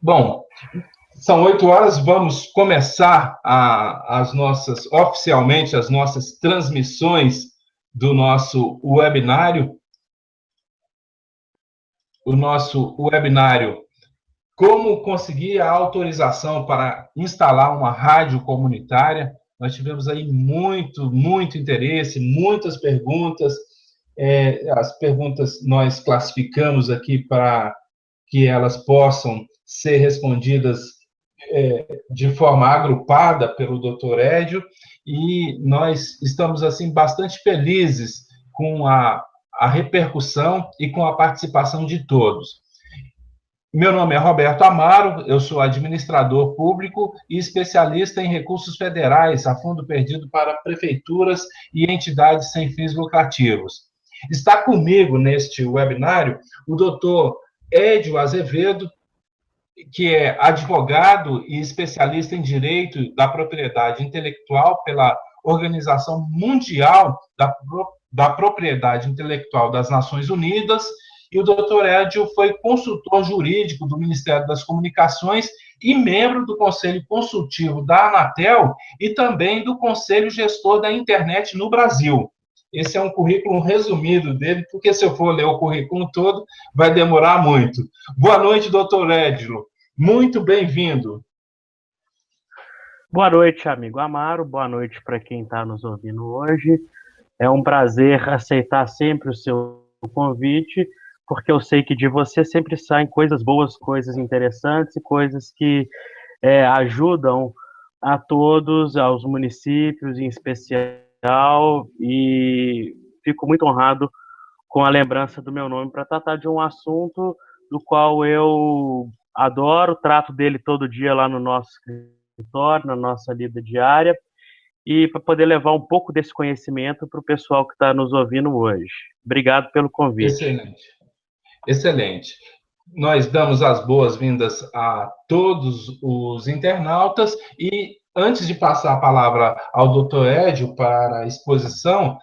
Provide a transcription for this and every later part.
Bom, são 8 horas, vamos começar oficialmente, as nossas transmissões do nosso webinário. O nosso webinário, como conseguir a autorização para instalar uma rádio comunitária. Nós tivemos aí muito interesse, muitas perguntas. As perguntas nós classificamos aqui para que elas possam ser respondidas de forma agrupada pelo Dr. Edio, e nós estamos assim bastante felizes com a repercussão e com a participação de todos. Meu nome é Roberto Amaro, eu sou administrador público e especialista em recursos federais a fundo perdido para prefeituras e entidades sem fins lucrativos. Está comigo neste webinário o doutor Edio Azevedo, que é advogado e especialista em direito da propriedade intelectual pela Organização Mundial da Propriedade Intelectual das Nações Unidas, e o Dr. Edio foi consultor jurídico do Ministério das Comunicações e membro do Conselho Consultivo da Anatel e também do Conselho Gestor da Internet no Brasil. Esse é um currículo resumido dele, porque se eu for ler o currículo todo, vai demorar muito. Boa noite, doutor Edio. Muito bem-vindo. Boa noite, amigo Amaro. Boa noite para quem está nos ouvindo hoje. É um prazer aceitar sempre o seu convite, porque eu sei que de você sempre saem coisas boas, coisas interessantes e coisas que ajudam a todos, aos municípios em especial, e fico muito honrado com a lembrança do meu nome para tratar de um assunto do qual eu adoro, trato dele todo dia lá no nosso escritório, na nossa lida diária, e para poder levar um pouco desse conhecimento para o pessoal que está nos ouvindo hoje. Obrigado pelo convite. Excelente, excelente. Nós damos as boas-vindas a todos os internautas e, antes de passar a palavra ao Dr. Edio para a exposição,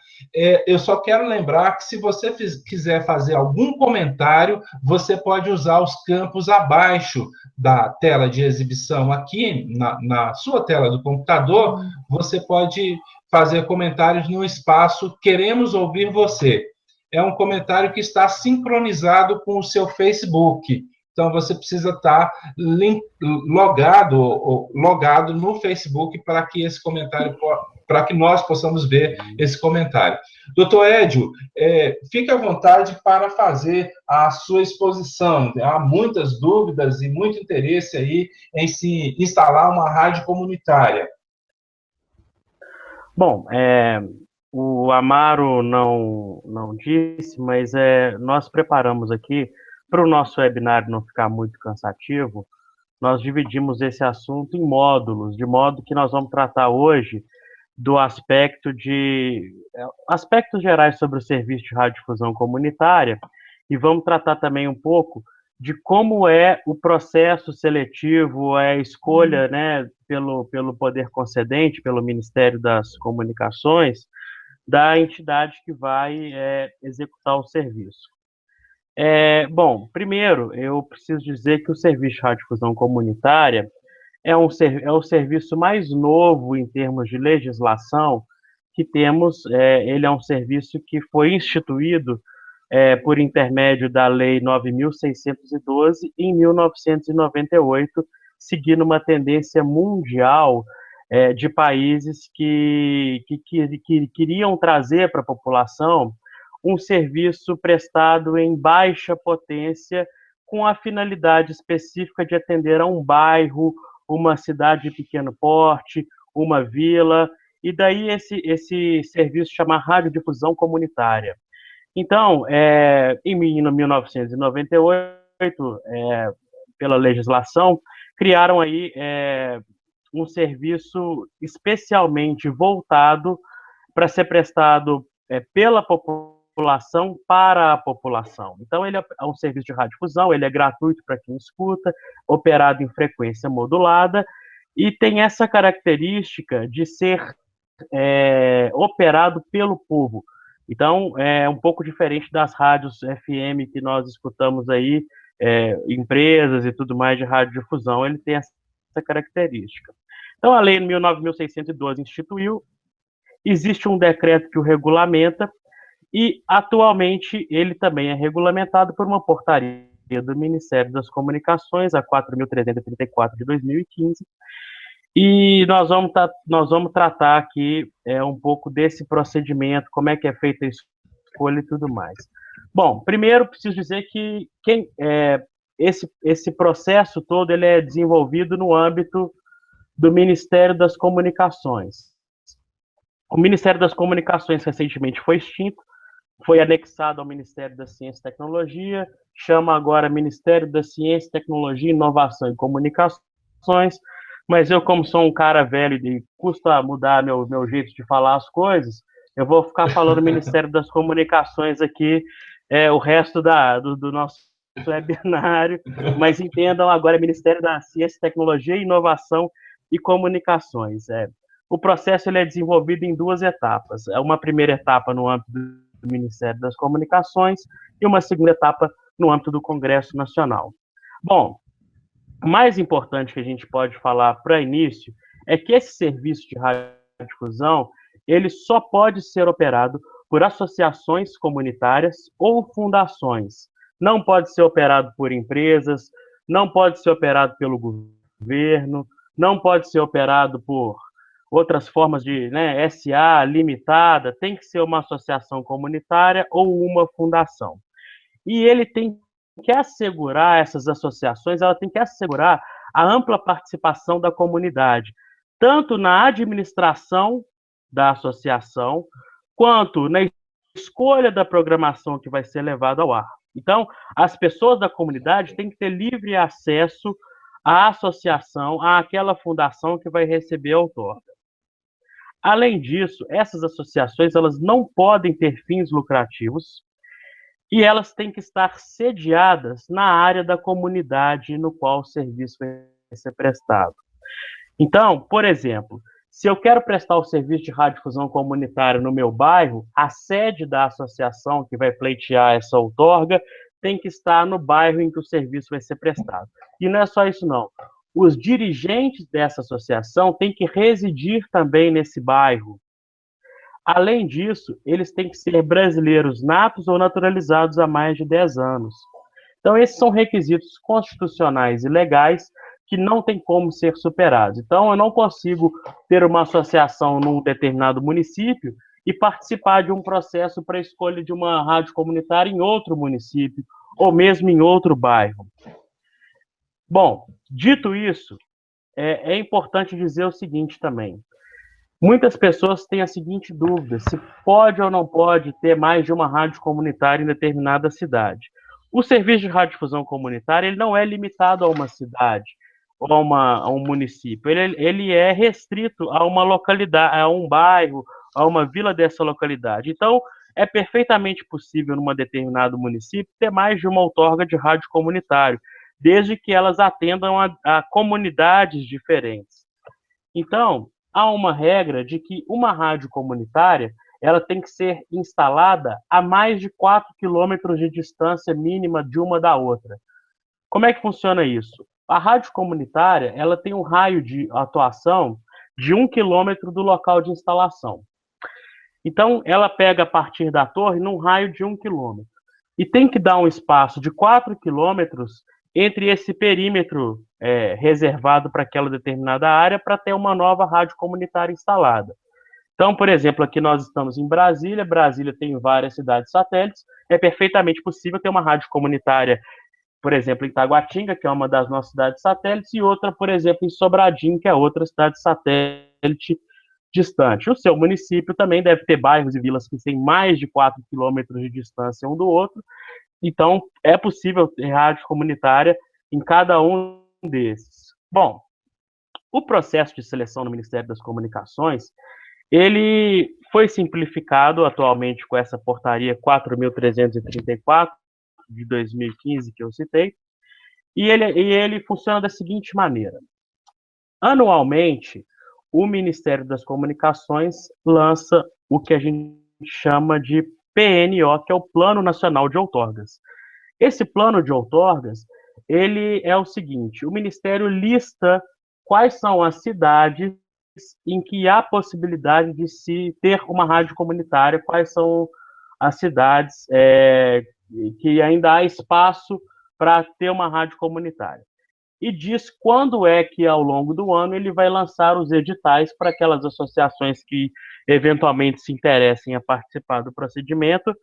eu só quero lembrar que, se você quiser fazer algum comentário, você pode usar os campos abaixo da tela de exibição aqui, na sua tela do computador. Você pode fazer comentários no espaço "Queremos ouvir você". É um comentário que está sincronizado com o seu Facebook. Então, você precisa estar logado no Facebook para que esse comentário, para que nós possamos ver esse comentário. Doutor Edio, fique à vontade para fazer a sua exposição. Há muitas dúvidas e muito interesse aí em se instalar uma rádio comunitária. Bom, o Amaro não disse, mas nós preparamos aqui, para o nosso webinário não ficar muito cansativo, nós dividimos esse assunto em módulos, de modo que nós vamos tratar hoje do aspectos gerais sobre o serviço de radiodifusão comunitária, e vamos tratar também um pouco de como é o processo seletivo, a escolha, né, pelo poder concedente, pelo Ministério das Comunicações, da entidade que vai executar o serviço. Bom, primeiro, eu preciso dizer que o serviço de radiodifusão comunitária é o serviço mais novo em termos de legislação que temos. Ele é um serviço que foi instituído por intermédio da Lei 9.612 em 1998, seguindo uma tendência mundial de países que queriam trazer para a população um serviço prestado em baixa potência, com a finalidade específica de atender a um bairro, uma cidade de pequeno porte, uma vila, e daí esse serviço chama radiodifusão comunitária. Então, em 1998, pela legislação, criaram aí um serviço especialmente voltado para ser prestado pela população para a população. Então, ele é um serviço de radiodifusão, ele é gratuito para quem escuta, operado em frequência modulada, e tem essa característica de ser operado pelo povo. Então, é um pouco diferente das rádios FM que nós escutamos aí, empresas e tudo mais de radiodifusão, ele tem essa característica. Então, a lei 9.612 instituiu, existe um decreto que o regulamenta, e atualmente ele também é regulamentado por uma portaria do Ministério das Comunicações, a 4.334 de 2015, e nós vamos tratar aqui um pouco desse procedimento, como é que é feita a escolha e tudo mais. Bom, primeiro preciso dizer que esse processo todo ele é desenvolvido no âmbito do Ministério das Comunicações. O Ministério das Comunicações recentemente foi extinto, foi anexado ao Ministério da Ciência e Tecnologia, chama agora Ministério da Ciência, Tecnologia, Inovação e Comunicações, mas eu, como sou um cara velho e custa mudar meu jeito de falar as coisas, eu vou ficar falando Ministério das Comunicações aqui, o resto do nosso webinário, mas entendam agora Ministério da Ciência, Tecnologia, Inovação e Comunicações. O processo ele é desenvolvido em duas etapas. Uma primeira etapa no âmbito do Ministério das Comunicações e uma segunda etapa no âmbito do Congresso Nacional. Bom, o mais importante que a gente pode falar para início é que esse serviço de radiodifusão ele só pode ser operado por associações comunitárias ou fundações. Não pode ser operado por empresas, não pode ser operado pelo governo, não pode ser operado por outras formas de SA, limitada, tem que ser uma associação comunitária ou uma fundação. E ele tem que assegurar, essas associações, ela tem que assegurar a ampla participação da comunidade, tanto na administração da associação, quanto na escolha da programação que vai ser levada ao ar. Então, as pessoas da comunidade têm que ter livre acesso à associação, àquela fundação que vai receber a outorga. Além disso, essas associações elas não podem ter fins lucrativos e elas têm que estar sediadas na área da comunidade no qual o serviço vai ser prestado. Então, por exemplo, se eu quero prestar o serviço de radiodifusão comunitária no meu bairro, a sede da associação que vai pleitear essa outorga tem que estar no bairro em que o serviço vai ser prestado. E não é só isso, não. Os dirigentes dessa associação têm que residir também nesse bairro. Além disso, eles têm que ser brasileiros natos ou naturalizados há mais de 10 anos. Então, esses são requisitos constitucionais e legais que não tem como ser superados. Então, eu não consigo ter uma associação num determinado município e participar de um processo para a escolha de uma rádio comunitária em outro município ou mesmo em outro bairro. Bom, dito isso, é importante dizer o seguinte também. Muitas pessoas têm a seguinte dúvida, se pode ou não pode ter mais de uma rádio comunitária em determinada cidade. O serviço de radiodifusão comunitária ele não é limitado a uma cidade ou a um município. Ele é restrito a uma localidade, a um bairro, a uma vila dessa localidade. Então, é perfeitamente possível, num determinado município, ter mais de uma outorga de rádio comunitário, desde que elas atendam a comunidades diferentes. Então, há uma regra de que uma rádio comunitária ela tem que ser instalada a mais de 4 quilômetros de distância mínima de uma da outra. Como é que funciona isso? A rádio comunitária ela tem um raio de atuação de 1 quilômetro do local de instalação. Então, ela pega a partir da torre num raio de 1 quilômetro. E tem que dar um espaço de 4 quilômetros entre esse perímetro reservado para aquela determinada área para ter uma nova rádio comunitária instalada. Então, por exemplo, aqui nós estamos em Brasília, Brasília tem várias cidades satélites, é perfeitamente possível ter uma rádio comunitária, por exemplo, em Taguatinga, que é uma das nossas cidades satélites, e outra, por exemplo, em Sobradinho, que é outra cidade satélite distante. O seu município também deve ter bairros e vilas que têm mais de 4 quilômetros de distância um do outro, então é possível ter rádio comunitária em cada um desses. Bom, o processo de seleção no Ministério das Comunicações, ele foi simplificado atualmente com essa portaria 4.334 de 2015 que eu citei, e ele funciona da seguinte maneira. Anualmente, o Ministério das Comunicações lança o que a gente chama de PNO, que é o Plano Nacional de Outorgas. Esse plano de outorgas, ele é o seguinte: o Ministério lista quais são as cidades em que há possibilidade de se ter uma rádio comunitária, quais são as cidades que ainda há espaço para ter uma rádio comunitária. E diz quando é que, ao longo do ano, ele vai lançar os editais para aquelas associações que eventualmente se interessem a participar do procedimento,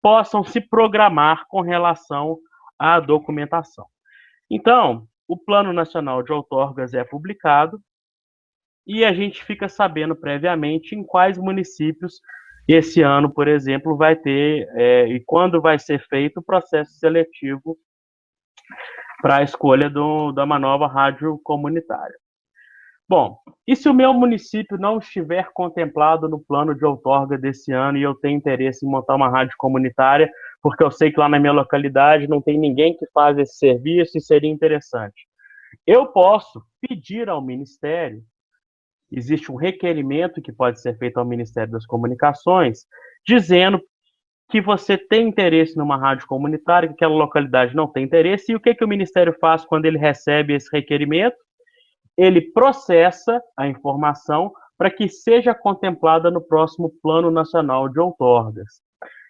possam se programar com relação à documentação. Então, o Plano Nacional de Outorgas é publicado e a gente fica sabendo previamente em quais municípios esse ano, por exemplo, vai ter e quando vai ser feito o processo seletivo para a escolha de uma nova rádio comunitária. Bom, e se o meu município não estiver contemplado no plano de outorga desse ano e eu tenho interesse em montar uma rádio comunitária, porque eu sei que lá na minha localidade não tem ninguém que faz esse serviço e seria interessante? Eu posso pedir ao Ministério, existe um requerimento que pode ser feito ao Ministério das Comunicações, dizendo que você tem interesse numa rádio comunitária, que aquela localidade não tem interesse, e o que o Ministério faz quando ele recebe esse requerimento? Ele processa a informação para que seja contemplada no próximo Plano Nacional de Outorgas.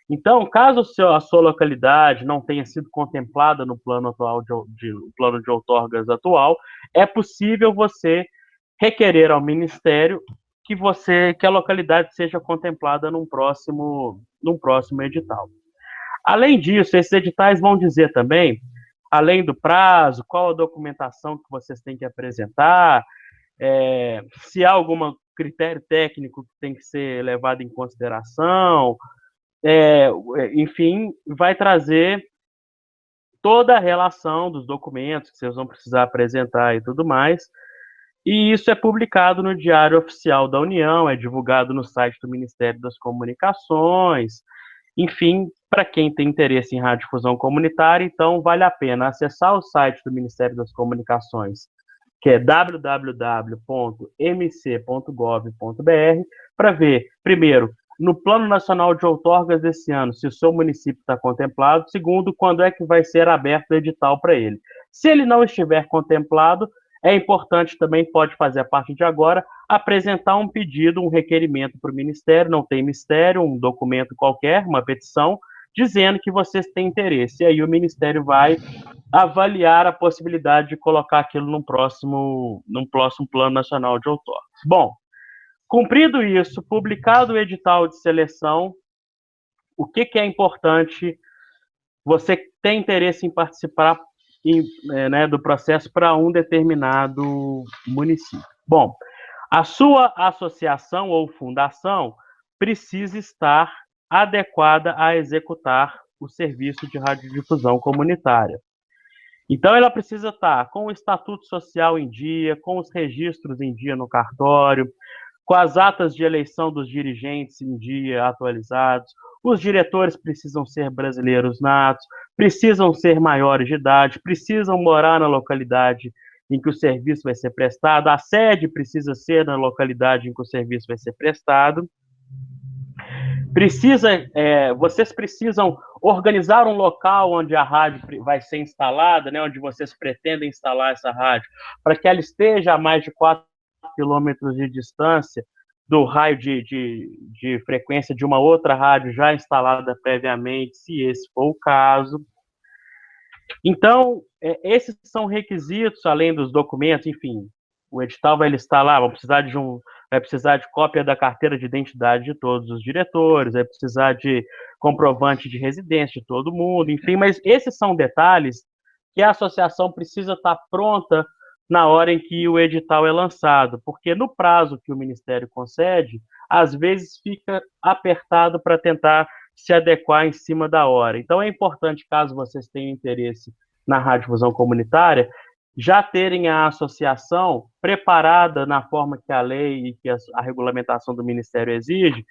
Então, caso a sua localidade não tenha sido contemplada no plano plano de outorgas atual, é possível você requerer ao Ministério que a localidade seja contemplada num próximo edital. Além disso, esses editais vão dizer também, além do prazo, qual a documentação que vocês têm que apresentar, se há algum critério técnico que tem que ser levado em consideração, enfim, vai trazer toda a relação dos documentos que vocês vão precisar apresentar e tudo mais. E isso é publicado no Diário Oficial da União, é divulgado no site do Ministério das Comunicações. Enfim, para quem tem interesse em radiodifusão comunitária, então vale a pena acessar o site do Ministério das Comunicações, que é www.mc.gov.br, para ver, primeiro, no Plano Nacional de Outorgas desse ano, se o seu município está contemplado. Segundo, quando é que vai ser aberto o edital para ele. Se ele não estiver contemplado, é importante também, pode fazer a partir de agora, apresentar um pedido, um requerimento para o Ministério, não tem mistério, um documento qualquer, uma petição, dizendo que vocês têm interesse. E aí o Ministério vai avaliar a possibilidade de colocar aquilo num próximo Plano Nacional de Outorgas. Bom, cumprido isso, publicado o edital de seleção, o que é importante? Você tem interesse em participar do processo para um determinado município. Bom, a sua associação ou fundação precisa estar adequada a executar o serviço de radiodifusão comunitária. Então, ela precisa estar com o estatuto social em dia, com os registros em dia no cartório, com as atas de eleição dos dirigentes em dia atualizados. Os diretores precisam ser brasileiros natos, precisam ser maiores de idade, precisam morar na localidade em que o serviço vai ser prestado, a sede precisa ser na localidade em que o serviço vai ser prestado. Vocês precisam organizar um local onde a rádio vai ser instalada, né, onde vocês pretendem instalar essa rádio, para que ela esteja a mais de 4 quilômetros de distância do raio de frequência de uma outra rádio já instalada previamente, se esse for o caso. Então, esses são requisitos, além dos documentos, enfim, o edital vai listar lá, vai precisar de cópia da carteira de identidade de todos os diretores, vai precisar de comprovante de residência de todo mundo, enfim, mas esses são detalhes que a associação precisa estar pronta na hora em que o edital é lançado, porque no prazo que o Ministério concede, às vezes fica apertado para tentar se adequar em cima da hora. Então é importante, caso vocês tenham interesse na radiodifusão comunitária, já terem a associação preparada na forma que a lei e que a regulamentação do Ministério exige,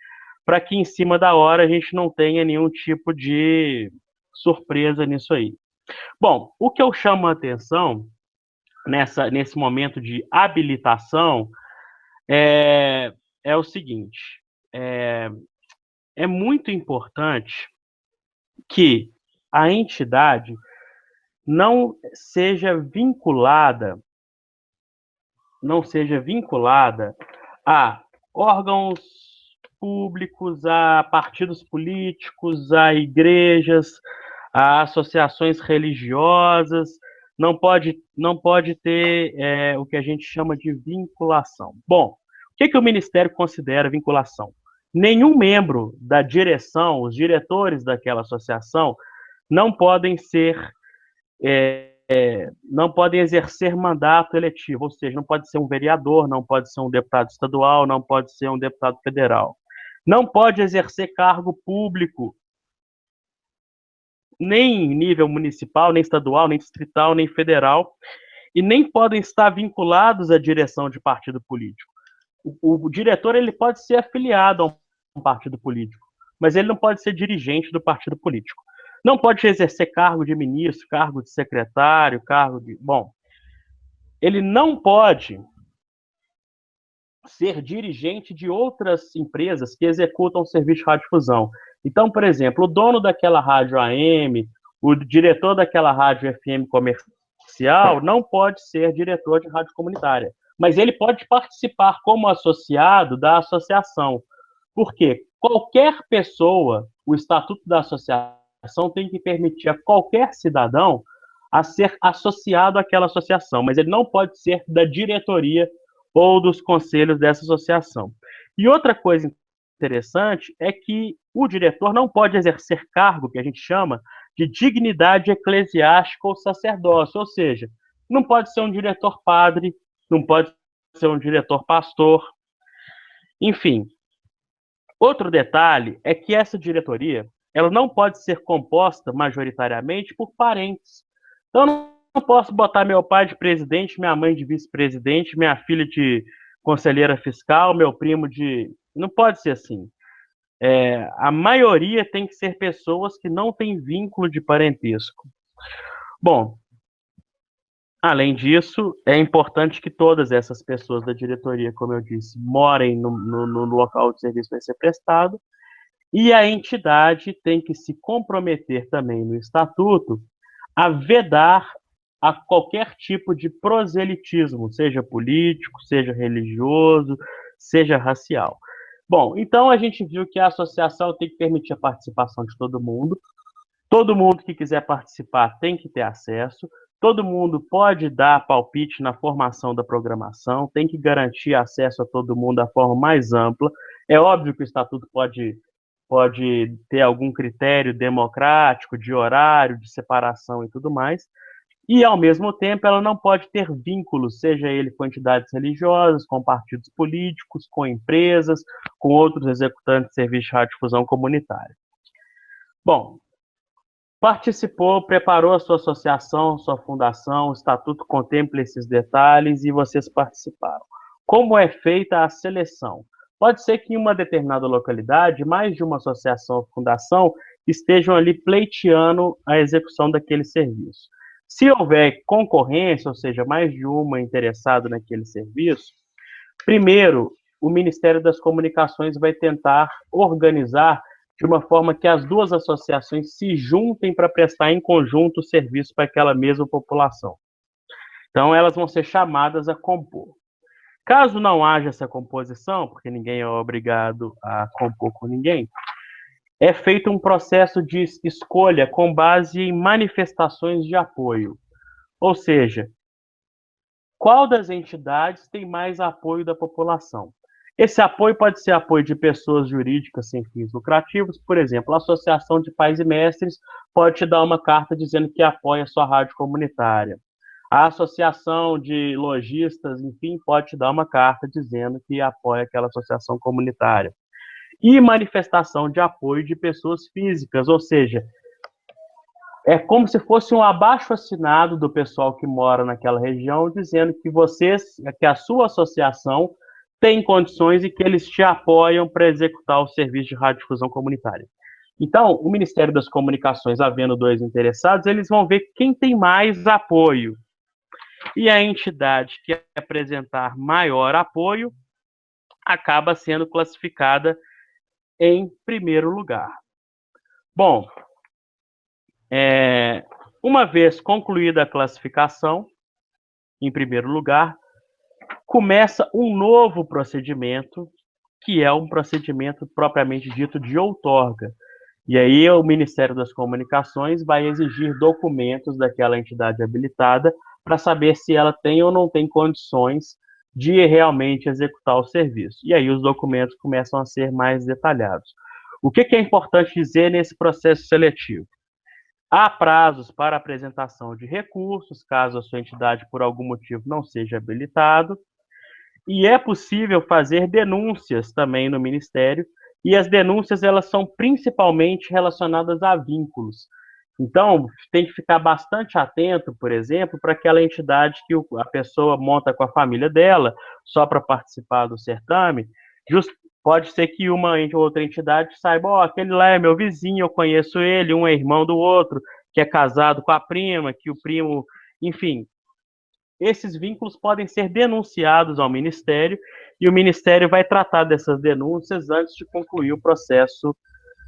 para que em cima da hora a gente não tenha nenhum tipo de surpresa nisso aí. Bom, o que eu chamo a atenção nesse momento de habilitação é o seguinte: é muito importante que a entidade não seja vinculada a órgãos públicos, a partidos políticos, a igrejas, a associações religiosas, não pode ter o que a gente chama de vinculação. Bom, o que o Ministério considera vinculação? Nenhum membro da direção, os diretores daquela associação, não podem não podem exercer mandato eletivo, ou seja, não pode ser um vereador, não pode ser um deputado estadual, não pode ser um deputado federal. Não pode exercer cargo público, nem em nível municipal, nem estadual, nem distrital, nem federal, e nem podem estar vinculados à direção de partido político. O diretor ele pode ser afiliado a um partido político, mas ele não pode ser dirigente do partido político. Não pode exercer cargo de ministro, cargo de secretário, cargo de... Bom, ele não pode ser dirigente de outras empresas que executam serviço de radiodifusão. Então, por exemplo, o dono daquela rádio AM, o diretor daquela rádio FM comercial, não pode ser diretor de rádio comunitária, mas ele pode participar como associado da associação. Por quê? Qualquer pessoa, o Estatuto da Associação tem que permitir a qualquer cidadão a ser associado àquela associação, mas ele não pode ser da diretoria ou dos conselhos dessa associação. E outra coisa interessante é que o diretor não pode exercer cargo que a gente chama de dignidade eclesiástica ou sacerdócio, ou seja, não pode ser um diretor padre, não pode ser um diretor pastor, enfim. Outro detalhe é que essa diretoria ela não pode ser composta majoritariamente por parentes. Então, não posso botar meu pai de presidente, minha mãe de vice-presidente, minha filha de conselheira fiscal, meu primo de... Não pode ser assim. A maioria tem que ser pessoas que não têm vínculo de parentesco. Bom, além disso, é importante que todas essas pessoas da diretoria, como eu disse, morem no local de serviço vai ser prestado, e a entidade tem que se comprometer também no estatuto a vedar a qualquer tipo de proselitismo, seja político, seja religioso, seja racial. Bom, então a gente viu que a associação tem que permitir a participação de todo mundo que quiser participar tem que ter acesso, todo mundo pode dar palpite na formação da programação, tem que garantir acesso a todo mundo da forma mais ampla. É óbvio que o estatuto pode ter algum critério democrático, de horário, de separação e tudo mais, e, ao mesmo tempo, ela não pode ter vínculos, seja ele com entidades religiosas, com partidos políticos, com empresas, com outros executantes de serviço de radiodifusão comunitária. Bom, participou, preparou a sua associação, sua fundação, o estatuto contempla esses detalhes e vocês participaram. Como é feita a seleção? Pode ser que em uma determinada localidade, mais de uma associação ou fundação estejam ali pleiteando a execução daquele serviço. Se houver concorrência, ou seja, mais de uma interessada naquele serviço, primeiro, o Ministério das Comunicações vai tentar organizar de uma forma que as duas associações se juntem para prestar em conjunto o serviço para aquela mesma população. Então, elas vão ser chamadas a compor. Caso não haja essa composição, porque ninguém é obrigado a compor com ninguém, é feito um processo de escolha com base em manifestações de apoio. Ou seja, qual das entidades tem mais apoio da população? Esse apoio pode ser apoio de pessoas jurídicas sem fins lucrativos, por exemplo, a Associação de Pais e Mestres pode te dar uma carta dizendo que apoia a sua rádio comunitária. A Associação de Lojistas, enfim, pode te dar uma carta dizendo que apoia aquela associação comunitária. E manifestação de apoio de pessoas físicas, ou seja, é como se fosse um abaixo-assinado do pessoal que mora naquela região, dizendo que a sua associação tem condições e que eles te apoiam para executar o serviço de radiodifusão comunitária. Então, o Ministério das Comunicações, havendo dois interessados, eles vão ver quem tem mais apoio. E a entidade que apresentar maior apoio acaba sendo classificada em primeiro lugar. Bom, Uma vez concluída a classificação, em primeiro lugar, começa um novo procedimento, que é um procedimento propriamente dito de outorga. E aí o Ministério das Comunicações vai exigir documentos daquela entidade habilitada para saber se ela tem ou não tem condições de realmente executar o serviço. E aí os documentos começam a ser mais detalhados. O que é importante dizer nesse processo seletivo? Há prazos para apresentação de recursos, caso a sua entidade, por algum motivo, não seja habilitado, e é possível fazer denúncias também no Ministério, e as denúncias elas são principalmente relacionadas a vínculos. Então, tem que ficar bastante atento, por exemplo, para aquela entidade que a pessoa monta com a família dela, só para participar do certame. Pode ser que uma ou outra entidade saiba, ó, aquele lá é meu vizinho, eu conheço ele, um é irmão do outro, que é casado com a prima, que o primo, enfim. Esses vínculos podem ser denunciados ao Ministério e o Ministério vai tratar dessas denúncias antes de concluir o processo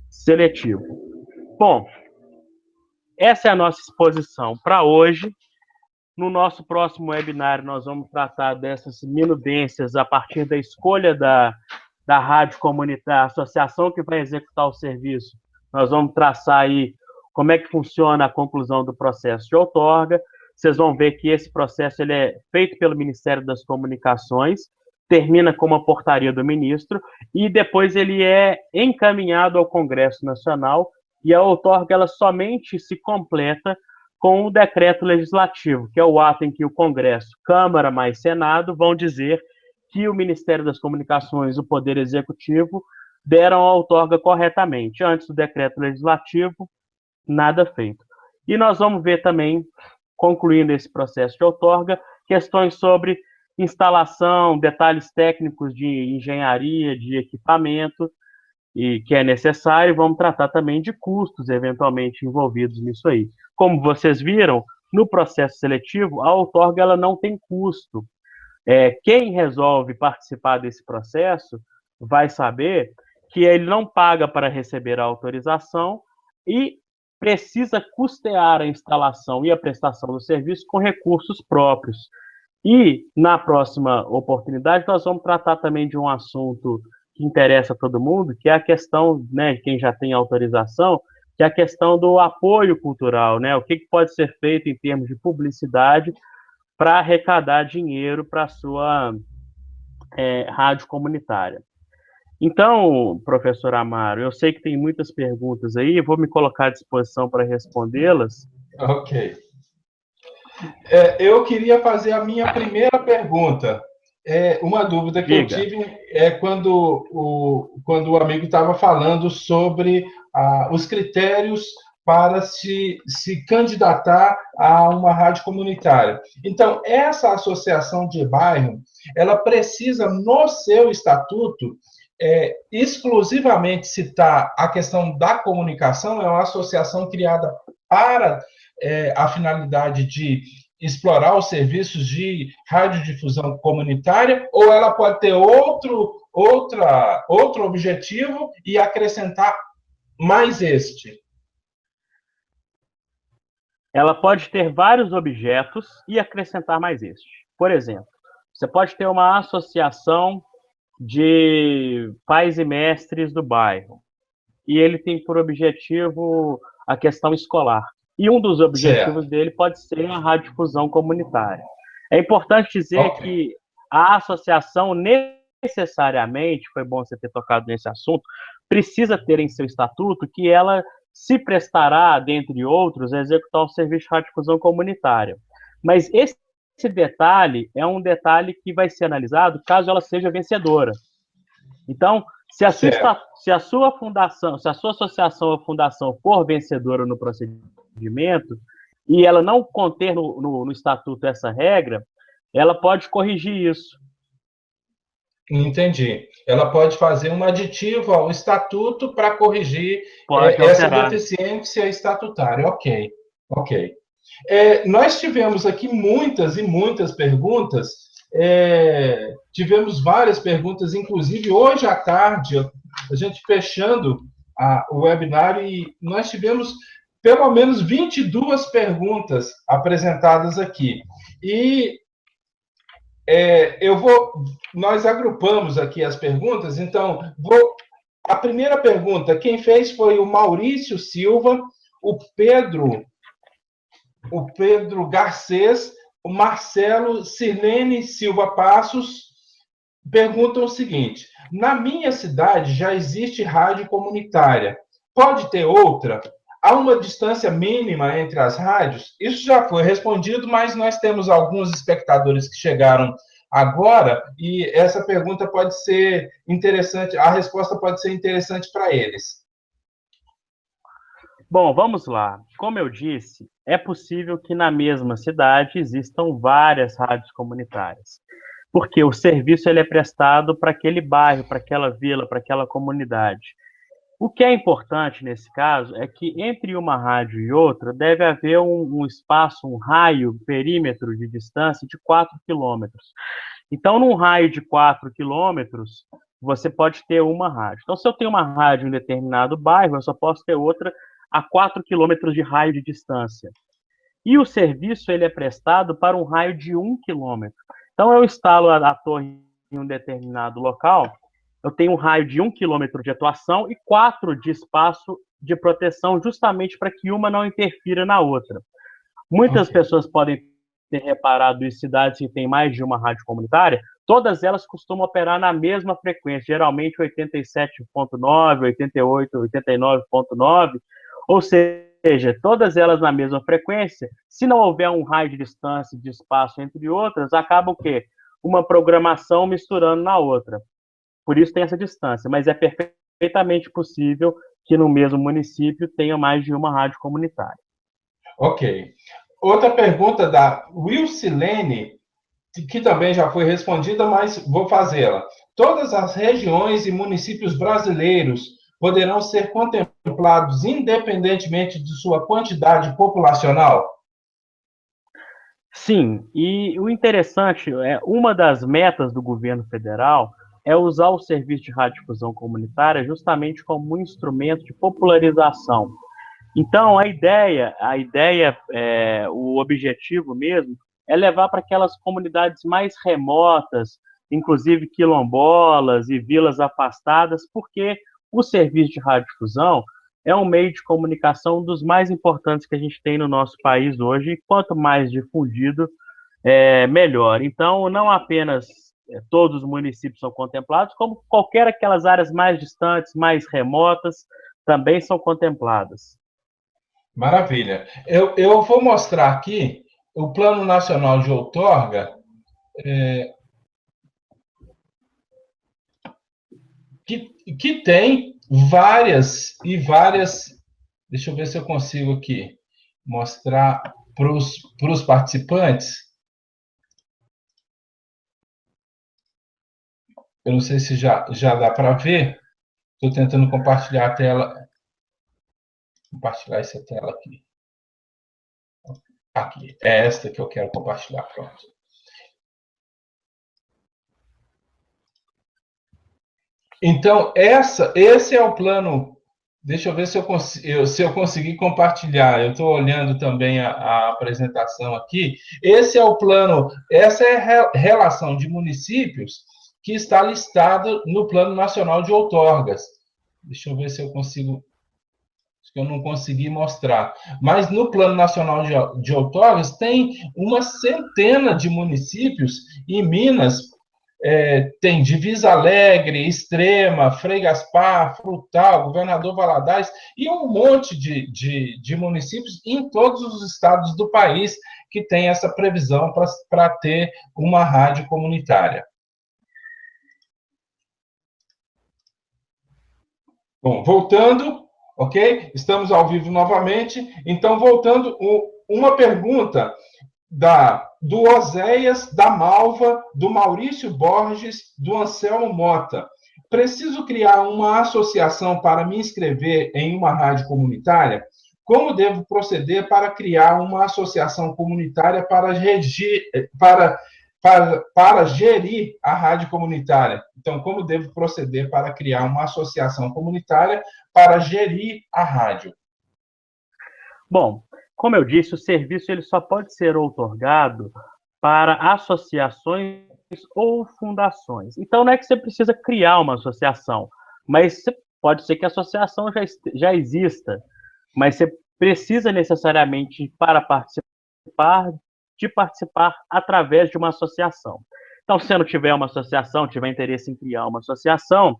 seletivo. Bom, essa é a nossa exposição para hoje. No nosso próximo webinar, nós vamos tratar dessas minudências a partir da escolha da rádio comunitária, a associação que vai executar o serviço. Nós vamos traçar aí como é que funciona a conclusão do processo de outorga. Vocês vão ver que esse processo ele é feito pelo Ministério das Comunicações, termina com uma portaria do ministro e depois ele é encaminhado ao Congresso Nacional e a outorga ela somente se completa com o decreto legislativo, que é o ato em que o Congresso, Câmara mais Senado, vão dizer que o Ministério das Comunicações e o Poder Executivo deram a outorga corretamente. Antes do decreto legislativo, nada feito. E nós vamos ver também, concluindo esse processo de outorga, questões sobre instalação, detalhes técnicos de engenharia, de equipamento, e que é necessário. Vamos tratar também de custos eventualmente envolvidos nisso aí. Como vocês viram, no processo seletivo, a outorga ela não tem custo. Quem resolve participar desse processo vai saber que ele não paga para receber a autorização e precisa custear a instalação e a prestação do serviço com recursos próprios. E, na próxima oportunidade, nós vamos tratar também de um assunto que interessa a todo mundo, que é a questão, né, quem já tem autorização, que é a questão do apoio cultural, né? O que pode ser feito em termos de publicidade para arrecadar dinheiro para a sua rádio comunitária. Então, professor Amaro, eu sei que tem muitas perguntas aí, vou me colocar à disposição para respondê-las. Ok. Eu queria fazer a minha primeira pergunta. Uma dúvida que eu tive é quando o amigo estava falando sobre os critérios para se candidatar a uma rádio comunitária. Então, essa associação de bairro, ela precisa, no seu estatuto, exclusivamente citar a questão da comunicação. É uma associação criada para a finalidade de explorar os serviços de radiodifusão comunitária, ou ela pode ter outro objetivo e acrescentar mais este? Ela pode ter vários objetos e acrescentar mais este. Por exemplo, você pode ter uma associação de pais e mestres do bairro, e ele tem por objetivo a questão escolar. E um dos objetivos dele pode ser a radiodifusão comunitária. É importante dizer que a associação necessariamente, foi bom você ter tocado nesse assunto, precisa ter em seu estatuto que ela se prestará, dentre outros, a executar o serviço de radiodifusão comunitária. Mas esse detalhe é um detalhe que vai ser analisado caso ela seja vencedora. Então, se a sua fundação, se a sua associação ou fundação for vencedora no procedimento e ela não conter no estatuto essa regra, ela pode corrigir isso. Entendi. Ela pode fazer um aditivo ao estatuto para corrigir essa deficiência estatutária. Ok. Nós tivemos aqui muitas e muitas perguntas. Tivemos várias perguntas, inclusive hoje à tarde, a gente fechando o webinar, e nós tivemos pelo menos 22 perguntas apresentadas aqui. E nós agrupamos aqui as perguntas, então, a primeira pergunta, quem fez foi o Maurício Silva, o Pedro Garcês, o Marcelo Sirlene Silva Passos, perguntam o seguinte: na minha cidade já existe rádio comunitária, pode ter outra? Há uma distância mínima entre as rádios? Isso já foi respondido, mas nós temos alguns espectadores que chegaram agora e essa pergunta pode ser interessante, a resposta pode ser interessante para eles. Bom, vamos lá. Como eu disse, é possível que na mesma cidade existam várias rádios comunitárias, porque o serviço ele é prestado para aquele bairro, para aquela vila, para aquela comunidade. O que é importante nesse caso é que entre uma rádio e outra deve haver um espaço, um raio, perímetro de distância de 4 quilômetros. Então, num raio de 4 quilômetros, você pode ter uma rádio. Então, se eu tenho uma rádio em um determinado bairro, eu só posso ter outra a 4 quilômetros de raio de distância. E o serviço ele é prestado para um raio de 1 quilômetro. Então, eu instalo a torre em um determinado local, eu tenho um raio de 1 quilômetro de atuação e 4 de espaço de proteção, justamente para que uma não interfira na outra. Muitas pessoas podem ter reparado em cidades que têm mais de uma rádio comunitária, todas elas costumam operar na mesma frequência, geralmente 87.9, 88, 89.9, ou seja, todas elas na mesma frequência. Se não houver um raio de distância, de espaço entre outras, acaba o quê? Uma programação misturando na outra. Por isso tem essa distância, mas é perfeitamente possível que no mesmo município tenha mais de uma rádio comunitária. Ok. Outra pergunta da Wilcilene, que também já foi respondida, mas vou fazê-la. Todas as regiões e municípios brasileiros poderão ser contemplados independentemente de sua quantidade populacional? Sim, e o interessante é uma das metas do governo federal é usar o serviço de radiodifusão comunitária justamente como um instrumento de popularização. Então, o objetivo mesmo é levar para aquelas comunidades mais remotas, inclusive quilombolas e vilas afastadas, porque o serviço de radiodifusão é um meio de comunicação dos mais importantes que a gente tem no nosso país hoje, e quanto mais difundido, melhor. Então, não apenas todos os municípios são contemplados, como qualquer aquelas áreas mais distantes, mais remotas, também são contempladas. Maravilha. Eu vou mostrar aqui o Plano Nacional de Outorga, que tem várias e várias. Deixa eu ver se eu consigo aqui mostrar para os participantes. Eu não sei se já dá para ver. Estou tentando compartilhar a tela. Compartilhar essa tela aqui. Aqui. É esta que eu quero compartilhar. Pronto. Então, esse é o plano. Deixa eu ver se eu consegui compartilhar. Eu estou olhando também a apresentação aqui. Esse é o plano, essa é a relação de municípios que está listada no Plano Nacional de Outorgas. Deixa eu ver se eu consigo. Acho que eu não consegui mostrar. Mas no Plano Nacional de Outorgas tem uma centena de municípios e Minas. Tem Divisa Alegre, Extrema, Frei Gaspar, Frutal, Governador Valadares e um monte de municípios em todos os estados do país que tem essa previsão para ter uma rádio comunitária. Bom, voltando, ok? Estamos ao vivo novamente. Então, voltando, uma pergunta do Oséias, da Malva, do Maurício Borges, do Anselmo Mota. Preciso criar uma associação para me inscrever em uma rádio comunitária? Como devo proceder para criar uma associação comunitária para gerir a rádio comunitária? Então, como devo proceder para criar uma associação comunitária para gerir a rádio? Bom, como eu disse, o serviço ele só pode ser outorgado para associações ou fundações. Então, não é que você precisa criar uma associação, mas pode ser que a associação já exista, mas você precisa necessariamente, para participar, de participar através de uma associação. Então, se você não tiver uma associação, tiver interesse em criar uma associação,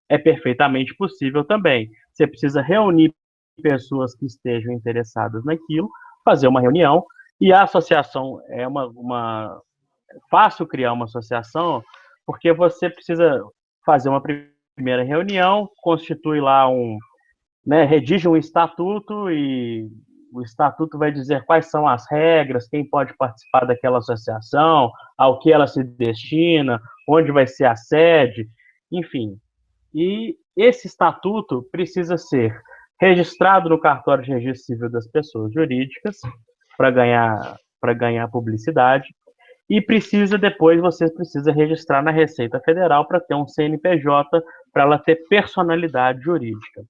é perfeitamente possível também. Você precisa reunir pessoas que estejam interessadas naquilo, fazer uma reunião, e a associação é fácil criar uma associação, porque você precisa fazer uma primeira reunião, constitui lá redige um estatuto e o estatuto vai dizer quais são as regras, quem pode participar daquela associação, ao que ela se destina, onde vai ser a sede, enfim. E esse estatuto precisa ser registrado no cartório de registro civil das pessoas jurídicas para ganhar publicidade. E você precisa registrar na Receita Federal para ter um CNPJ, para ela ter personalidade jurídica.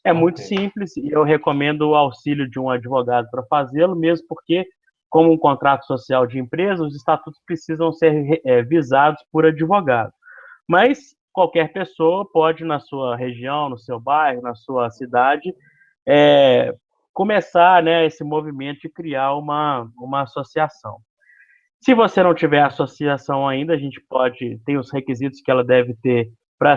É muito simples e eu recomendo o auxílio de um advogado para fazê-lo, mesmo porque, como um contrato social de empresa, os estatutos precisam ser visados por advogado. Mas qualquer pessoa pode, na sua região, no seu bairro, na sua cidade, começar, esse movimento de criar uma associação. Se você não tiver associação ainda, tem os requisitos que ela deve ter para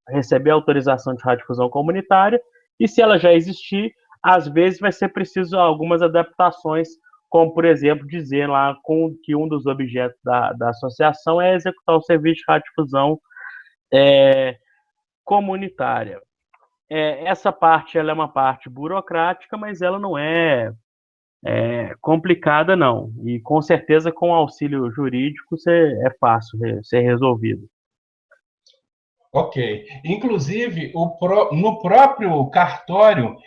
receber autorização de radiodifusão comunitária, e se ela já existir, às vezes vai ser preciso algumas adaptações, como, por exemplo, dizer lá que um dos objetos da associação é executar o serviço de radiodifusão comunitária. Essa parte ela é uma parte burocrática, mas ela não é complicada, não. E, com certeza, com auxílio jurídico, é fácil ser resolvido. Ok. Inclusive, no próprio cartório,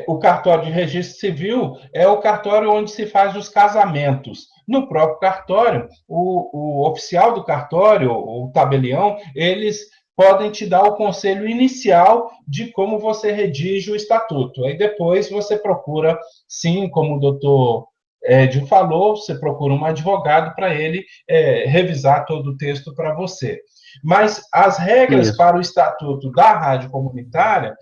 o cartório de registro civil é o cartório onde se faz os casamentos. No próprio cartório, o oficial do cartório, o tabelião, eles podem te dar o conselho inicial de como você redige o estatuto. Aí depois você procura, sim, como o doutor Edio falou, você procura um advogado para ele revisar todo o texto para você. Mas as regras Isso. para o estatuto da rádio comunitária,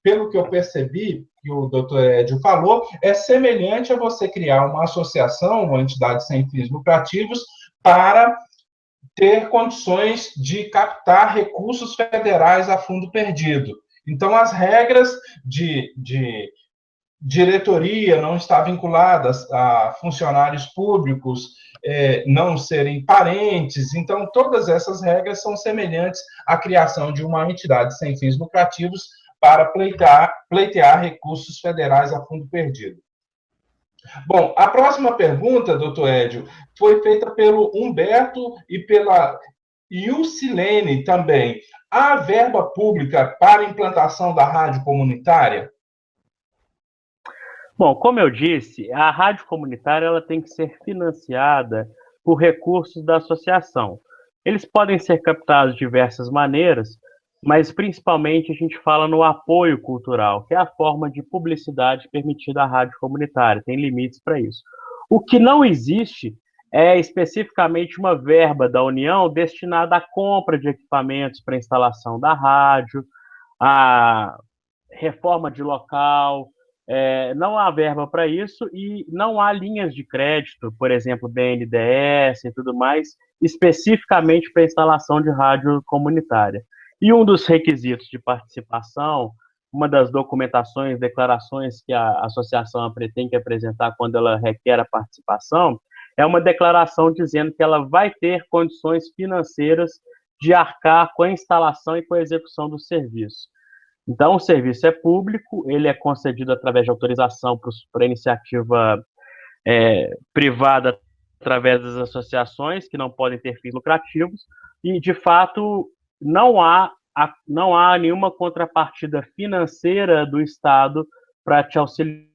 pelo que eu percebi, que o doutor Edio falou, é semelhante a você criar uma associação, uma entidade sem fins lucrativos, para ter condições de captar recursos federais a fundo perdido. Então, as regras de diretoria não estar vinculadas a funcionários públicos, não serem parentes. Então, todas essas regras são semelhantes à criação de uma entidade sem fins lucrativos para pleitear recursos federais a fundo perdido. Bom, a próxima pergunta, doutor Edio, foi feita pelo Humberto e pela Yusilene também. Há verba pública para a implantação da rádio comunitária? Bom, como eu disse, a rádio comunitária ela tem que ser financiada por recursos da associação. Eles podem ser captados de diversas maneiras, mas principalmente a gente fala no apoio cultural, que é a forma de publicidade permitida à rádio comunitária, tem limites para isso. O que não existe é especificamente uma verba da União destinada à compra de equipamentos para instalação da rádio, à reforma de local. Não há verba para isso e não há linhas de crédito, por exemplo, BNDES e tudo mais, especificamente para instalação de rádio comunitária. E um dos requisitos de participação, uma das documentações, declarações que a associação tem que apresentar quando ela requer a participação, é uma declaração dizendo que ela vai ter condições financeiras de arcar com a instalação e com a execução do serviço. Então, o serviço é público, ele é concedido através de autorização para iniciativa privada através das associações, que não podem ter fins lucrativos, e, de fato, não há nenhuma contrapartida financeira do Estado para te auxiliar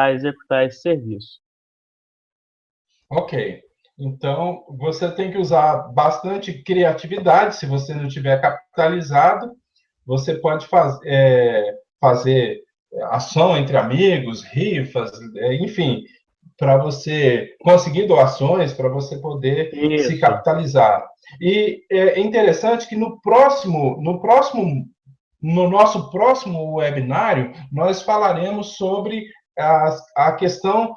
a executar esse serviço. Ok. Então, você tem que usar bastante criatividade. Se você não tiver capitalizado, você pode fazer ação entre amigos, rifas, enfim, para você conseguir doações, para você poder se Isso. capitalizar. E é interessante que no nosso próximo webinário, nós falaremos sobre a questão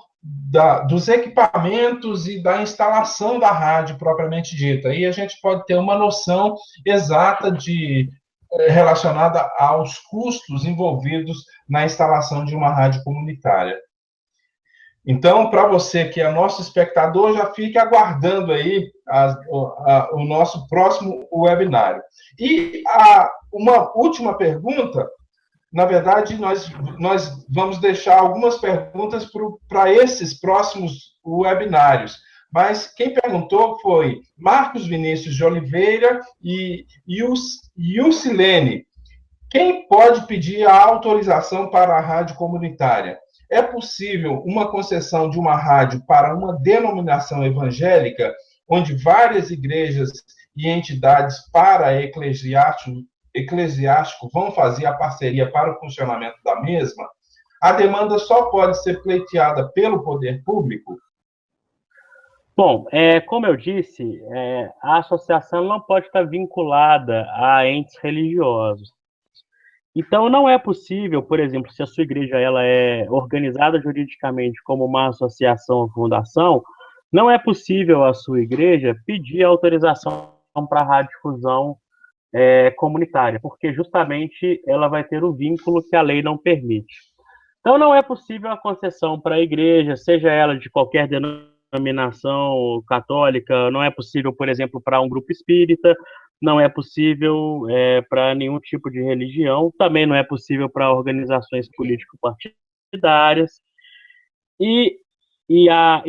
dos equipamentos e da instalação da rádio propriamente dita. E a gente pode ter uma noção exata relacionada aos custos envolvidos na instalação de uma rádio comunitária. Então, para você que é nosso espectador, já fique aguardando aí o nosso próximo webinário. E uma última pergunta, na verdade, nós vamos deixar algumas perguntas para esses próximos webinários. Mas quem perguntou foi Marcos Vinícius de Oliveira e Yusilene. Quem pode pedir a autorização para a rádio comunitária? É possível uma concessão de uma rádio para uma denominação evangélica, onde várias igrejas e entidades eclesiástico vão fazer a parceria para o funcionamento da mesma? A demanda só pode ser pleiteada pelo poder público? Bom, como eu disse, a associação não pode estar vinculada a entes religiosos. Então, não é possível, por exemplo, se a sua igreja ela é organizada juridicamente como uma associação ou fundação, não é possível a sua igreja pedir autorização para a radiodifusão comunitária, porque justamente ela vai ter o vínculo que a lei não permite. Então, não é possível a concessão para a igreja, seja ela de qualquer denominação católica, não é possível, por exemplo, para um grupo espírita, não é possível para nenhum tipo de religião, também não é possível para organizações político-partidárias, e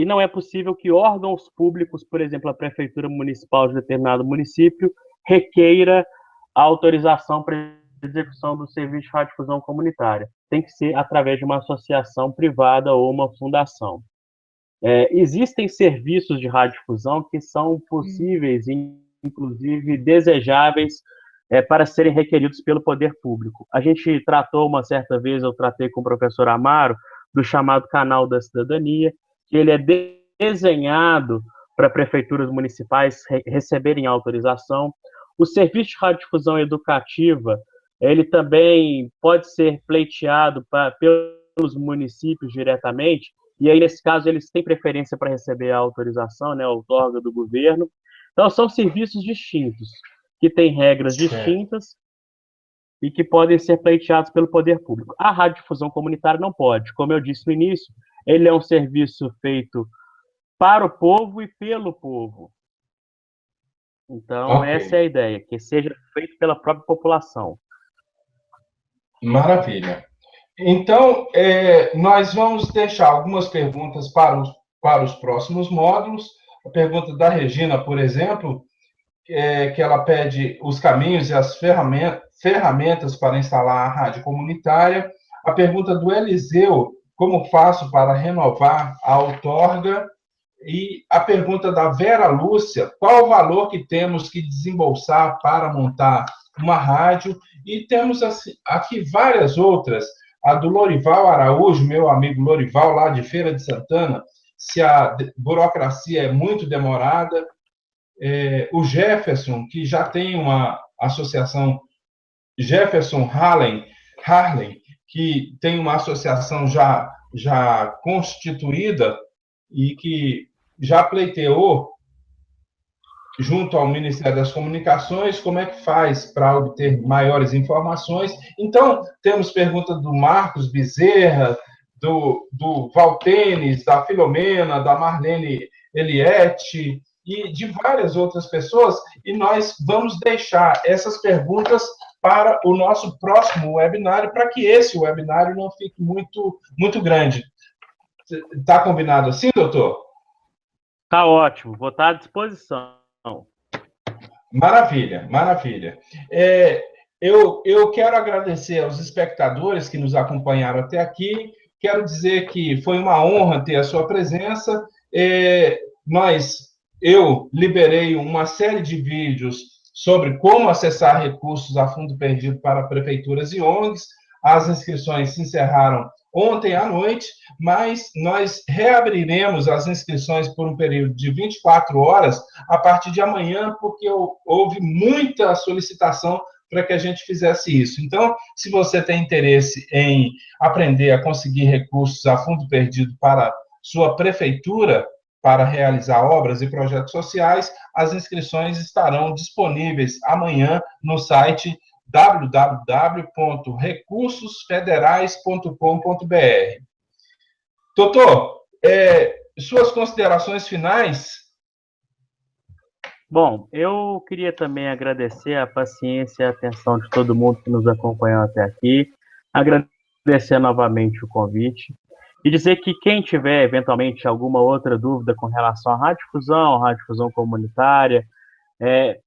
não é possível que órgãos públicos, por exemplo, a prefeitura municipal de determinado município, requeira a autorização para execução do serviço de radiodifusão comunitária. Tem que ser através de uma associação privada ou uma fundação. Existem serviços de radiodifusão que são possíveis, inclusive desejáveis, para serem requeridos pelo poder público. A gente tratou uma certa vez, eu tratei com o professor Amaro, do chamado Canal da Cidadania, que ele é desenhado para prefeituras municipais receberem autorização. O serviço de radiodifusão educativa, ele também pode ser pleiteado pelos municípios diretamente, e aí, nesse caso, eles têm preferência para receber a autorização, né, a outorga do governo. Então, são serviços distintos, que têm regras distintas e que podem ser pleiteados pelo poder público. A radiodifusão comunitária não pode. Como eu disse no início, ele é um serviço feito para o povo e pelo povo. Então, essa é a ideia, que seja feito pela própria população. Maravilha. Então, nós vamos deixar algumas perguntas para os próximos módulos. A pergunta da Regina, por exemplo, que ela pede os caminhos e as ferramentas para instalar a rádio comunitária. A pergunta do Eliseu, como faço para renovar a outorga? E a pergunta da Vera Lúcia, qual o valor que temos que desembolsar para montar uma rádio? E temos aqui várias outras. A do Lorival Araújo, meu amigo Lorival, lá de Feira de Santana, se a burocracia é muito demorada. O Jefferson, que já tem uma associação, Jefferson Harlem, que tem uma associação já constituída e que já pleiteou junto ao Ministério das Comunicações, como é que faz para obter maiores informações. Então, temos pergunta do Marcos Bezerra, do Valtenes, da Filomena, da Marlene Eliette e de várias outras pessoas, e nós vamos deixar essas perguntas para o nosso próximo webinário, para que esse webinário não fique muito grande. Está combinado assim, doutor? Está ótimo, vou estar à disposição. Maravilha, maravilha. Eu quero agradecer aos espectadores que nos acompanharam até aqui. Quero dizer que foi uma honra ter a sua presença. Eu liberei uma série de vídeos sobre como acessar recursos a fundo perdido para prefeituras e ONGs. As inscrições se encerraram ontem à noite, mas nós reabriremos as inscrições por um período de 24 horas a partir de amanhã, porque houve muita solicitação para que a gente fizesse isso. Então, se você tem interesse em aprender a conseguir recursos a fundo perdido para sua prefeitura, para realizar obras e projetos sociais, as inscrições estarão disponíveis amanhã no site www.recursosfederais.com.br. Doutor, suas considerações finais? Bom, eu queria também agradecer a paciência e a atenção de todo mundo que nos acompanhou até aqui, agradecer novamente o convite e dizer que quem tiver, eventualmente, alguma outra dúvida com relação à radiodifusão comunitária,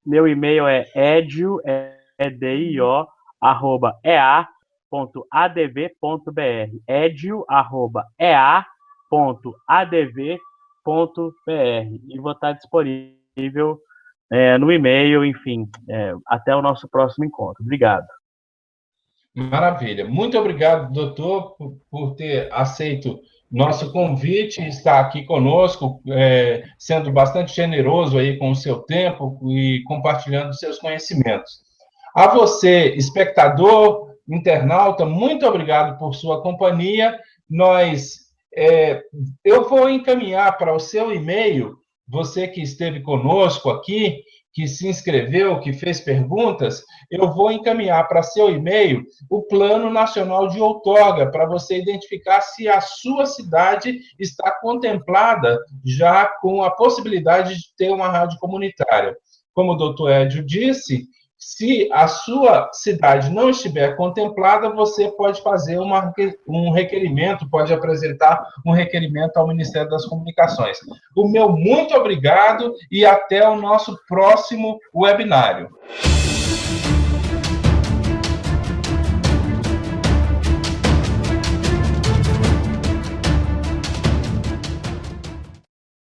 meu e-mail é edio@ea.adv.br, edio@ea.adv.br, e vou estar disponível no e-mail, enfim, até o nosso próximo encontro. Obrigado. Maravilha. Muito obrigado, doutor, por ter aceito nosso convite e estar aqui conosco, sendo bastante generoso aí com o seu tempo e compartilhando seus conhecimentos. A você, espectador, internauta, muito obrigado por sua companhia. Eu vou encaminhar para o seu e-mail, você que esteve conosco aqui, que se inscreveu, que fez perguntas, eu vou encaminhar para seu e-mail o Plano Nacional de Outorga, para você identificar se a sua cidade está contemplada já com a possibilidade de ter uma rádio comunitária. Como o doutor Edio disse, se a sua cidade não estiver contemplada, você pode fazer um requerimento, pode apresentar um requerimento ao Ministério das Comunicações. O meu muito obrigado e até o nosso próximo webinário.